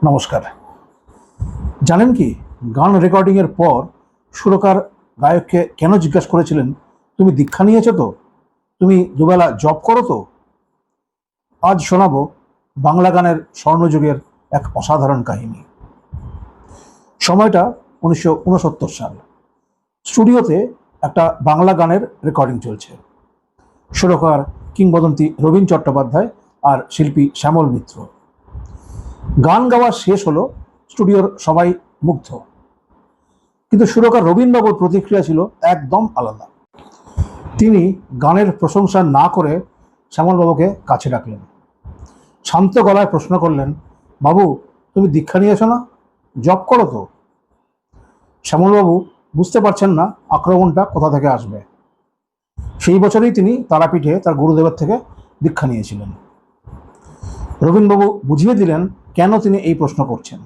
নমস্কার। জানেন কি, গান রেকর্ডিংয়ের পর সুরকার গায়ককে কেন জিজ্ঞাসা করেছিলেন, তুমি দীক্ষা নিয়েছো তো, তুমি দুবেলা জব করো তো? আজ শোনাবো বাংলা গানের স্বর্ণযুগের এক অসাধারণ কাহিনী। সময়টা 1969 সাল। স্টুডিওতে একটা বাংলা গানের রেকর্ডিং চলছে। সুরকার কিংবদন্তি রবীন চট্টোপাধ্যায় আর শিল্পী শ্যামল মিত্র। গান গাওয়া শেষ হলো, স্টুডিওর সবাই মুগ্ধ, কিন্তু সুরকার রবীনবাবুর প্রতিক্রিয়া ছিল একদম আলাদা। তিনি গানের প্রশংসা না করে শ্যামলবাবুকে কাছে ডাকলেন, শান্ত গলায় প্রশ্ন করলেন, বাবু তুমি দীক্ষা নিয়েছো না, জব করো তো? শ্যামলবাবু বুঝতে পারছেন না আক্রমণটা কোথা থেকে আসবে। সেই বছরেই তিনি তারাপীঠে তার গুরুদেবের থেকে দীক্ষা নিয়েছিলেন। রবীনবাবু বুঝিয়ে দিলেন কেন তিনি এই প্রশ্ন করছেন।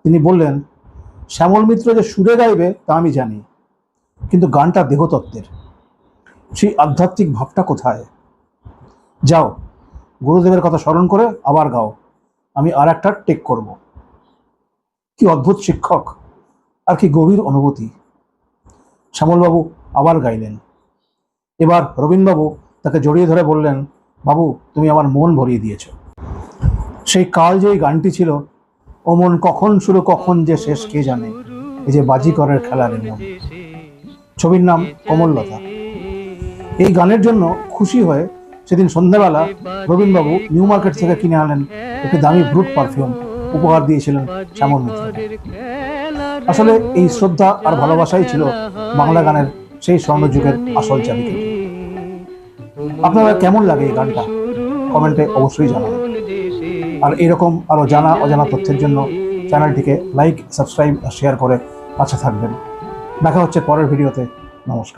তিনি বললেন, শ্যামল মিত্র যে সুরে গাইবে তা আমি জানি, কিন্তু গানটা দেহতত্ত্বের, সেই আধ্যাত্মিক ভাবটা কোথায়? যাও, গুরুদেবের কথা স্মরণ করে আবার গাও, আমি আর একটা টেক করব। কি অদ্ভুত শিক্ষক, আর কি গভীর অনুভূতি। শ্যামলবাবু আবার গাইলেন। এবার রবীনবাবু তাকে জড়িয়ে ধরে বললেন, বাবু তুমি আমার মন ভরিয়ে দিয়েছ। সেই কালজয়ী গানটি ছিল, ও মন কখন শুরু কখন যে শেষ কে জানে, এই যে বাজিকরের খেলার মন। ছবির নাম কোমললতা। এই গানের জন্য খুশি হয়ে সেদিন সন্ধ্যাবেলা রবীনবাবু নিউ মার্কেট থেকে কিনে আনলেন একটি দামি ব্রুট পারফিউম, উপহার দিয়েছিলেন শ্যামল মিত্র। আসলে এই শ্রদ্ধা আর ভালোবাসাই ছিল বাংলা গানের সেই স্বর্ণযুগের আসল চাবিকাঠি। আপনারা কেমন লাগে এই গানটা কমেন্টে অবশ্যই জানাবেন। আর এরকম আরো জানা অজানা তথ্যের জন্য চ্যানেলটিকে লাইক, সাবস্ক্রাইব আর শেয়ার করে পাশে থাকবেন। দেখা হচ্ছে পরের ভিডিওতে। নমস্কার।